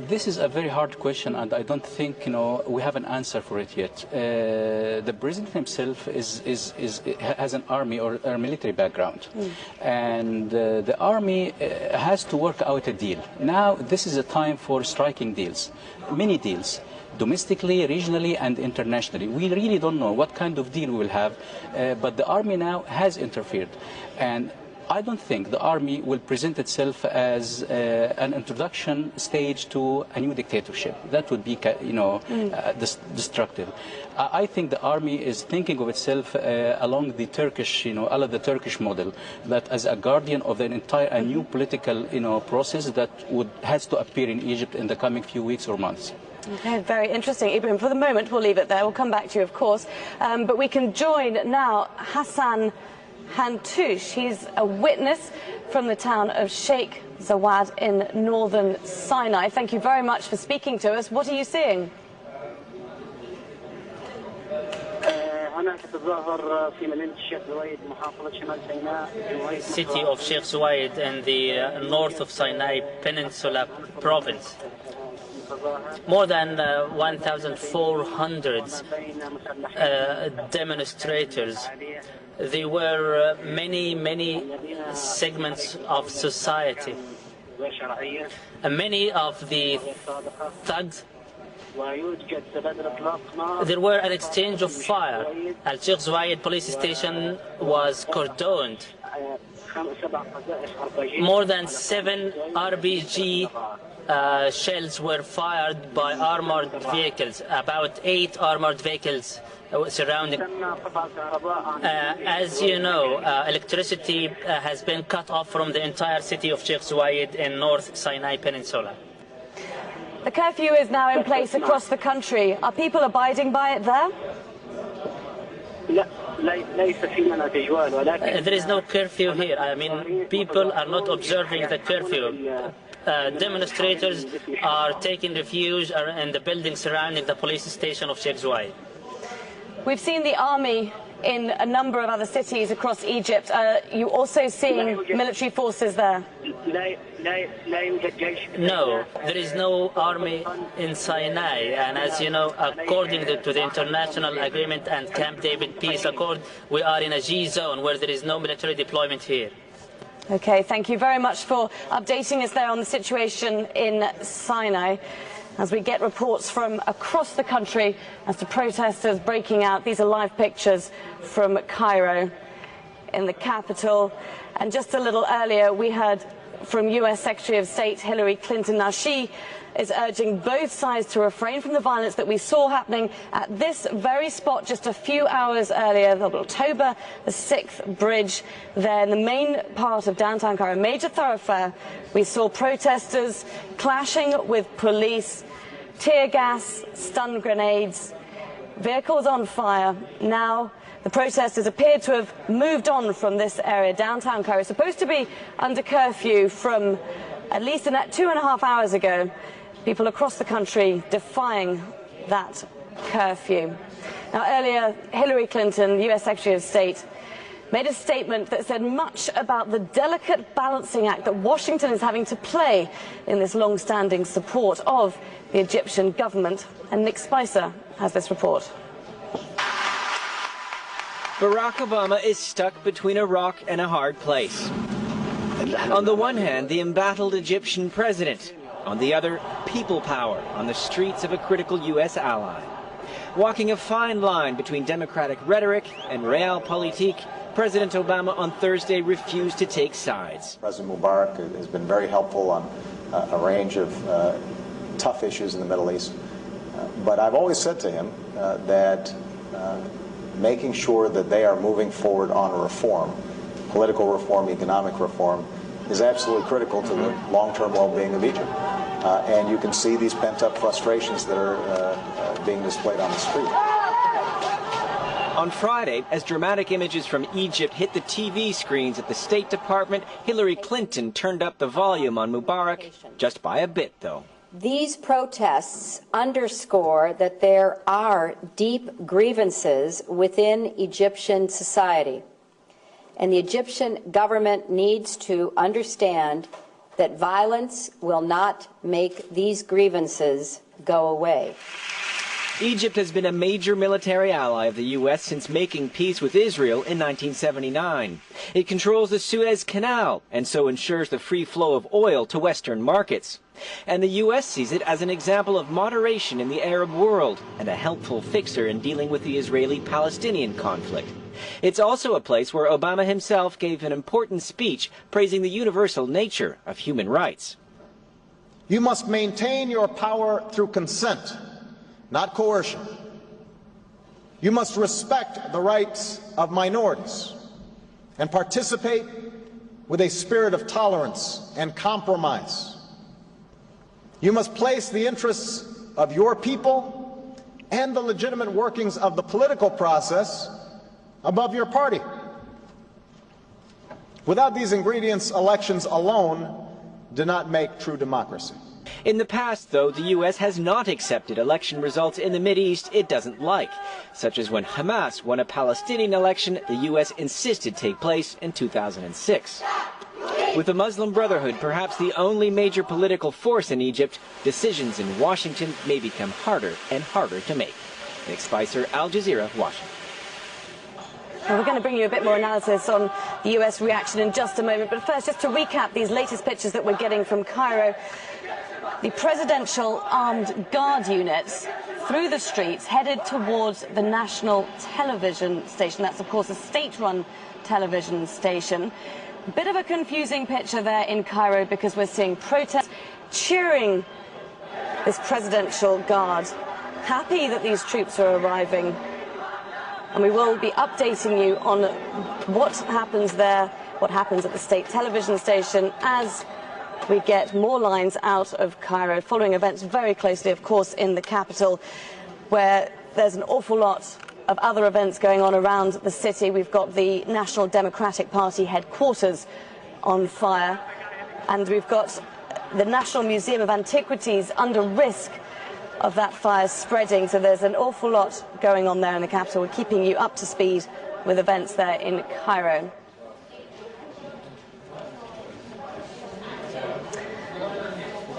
This is a very hard question, and I don't think we have an answer for it yet. The president himself has an army or a military background, and the army has to work out a deal. Now, this is a time for striking deals, many deals, domestically, regionally, and internationally. We really don't know what kind of deal we will have, but the army now has interfered, and I don't think the army will present itself as an introduction stage to a new dictatorship. That would be, destructive. I think the army is thinking of itself along the Turkish, the Turkish model, that as a guardian of an entire new political, process that has to appear in Egypt in the coming few weeks or months. Okay, very interesting. Ibrahim, for the moment, we'll leave it there. We'll come back to you, of course. But we can join now Hassan Hantouche. He's a witness from the town of Sheikh Zawad in northern Sinai. Thank you very much for speaking to us. What are you seeing? City of Sheikh Zawad in the north of Sinai Peninsula province. More than 1,400 demonstrators. There were many segments of society. Many of the thugs. There were an exchange of fire. Al-Sheikh Zawad police station was cordoned. More than 7 RPG shells were fired by armored vehicles, about 8 armored vehicles surrounding. As you know, electricity has been cut off from the entire city of Sheikh Zawad in North Sinai Peninsula. The curfew is now in place across the country. Are people abiding by it there? There is no curfew here. I mean, people are not observing the curfew. Demonstrators are taking refuge in the buildings surrounding the police station of Sheikh Zawad. We've seen the army in a number of other cities across Egypt. Are you also seeing military forces there? No, there is no army in Sinai. And as you know, according to the international agreement and Camp David peace accord, we are in a G zone where there is no military deployment here. Okay, thank you very much for updating us there on the situation in Sinai. As we get reports from across the country as to protesters breaking out. These are live pictures from Cairo in the capital. And just a little earlier, we heard from US Secretary of State Hillary Clinton. Now, she is urging both sides to refrain from the violence that we saw happening at this very spot just a few hours earlier, October the 6th bridge there in the main part of downtown Cairo, a major thoroughfare. We saw protesters clashing with police, tear gas, stun grenades, vehicles on fire. Now the protesters appear to have moved on from this area. Downtown Cairo, supposed to be under curfew from at least 2.5 hours ago. People across the country defying that curfew. Now, earlier, Hillary Clinton, US Secretary of State, made a statement that said much about the delicate balancing act that Washington is having to play in this long-standing support of the Egyptian government. And Nick Spicer has this report. Barack Obama is stuck between a rock and a hard place. On the one hand, the embattled Egyptian president. On the other, people power on the streets of a critical U.S. ally. Walking a fine line between democratic rhetoric and realpolitik, President Obama on Thursday refused to take sides. President Mubarak has been very helpful on a range of tough issues in the Middle East. But I've always said to him that making sure that they are moving forward on a reform, political reform, economic reform, is absolutely critical to the long-term well-being of Egypt. And you can see these pent-up frustrations that are being displayed on the street. On Friday, as dramatic images from Egypt hit the TV screens at the State Department, Hillary Clinton turned up the volume on Mubarak, just by a bit, though. These protests underscore that there are deep grievances within Egyptian society. And the Egyptian government needs to understand that violence will not make these grievances go away. Egypt has been a major military ally of the U.S. since making peace with Israel in 1979. It controls the Suez Canal and so ensures the free flow of oil to Western markets. And the U.S. sees it as an example of moderation in the Arab world and a helpful fixer in dealing with the Israeli-Palestinian conflict. It's also a place where Obama himself gave an important speech praising the universal nature of human rights. You must maintain your power through consent, not coercion. You must respect the rights of minorities and participate with a spirit of tolerance and compromise. You must place the interests of your people and the legitimate workings of the political process above your party. Without these ingredients, elections alone do not make true democracy. In the past, though, the U.S. has not accepted election results in the Mideast it doesn't like, such as when Hamas won a Palestinian election the U.S. insisted take place in 2006. With the Muslim Brotherhood perhaps the only major political force in Egypt, decisions in Washington may become harder and harder to make. Nick Spicer, Al Jazeera, Washington. Well, we're going to bring you a bit more analysis on the U.S. reaction in just a moment. But first, just to recap these latest pictures that we're getting from Cairo. The presidential armed guard units through the streets headed towards the national television station. That's, of course, a state-run television station. A bit of a confusing picture there in Cairo because we're seeing protests cheering this presidential guard, happy that these troops are arriving. And we will be updating you on what happens there, what happens at the state television station as we get more lines out of Cairo, following events very closely, of course, in the capital, where there's an awful lot of other events going on around the city. We've got the National Democratic Party headquarters on fire, and we've got the National Museum of Antiquities under risk of that fire spreading. So there's an awful lot going on there in the capital. We're keeping you up to speed with events there in Cairo.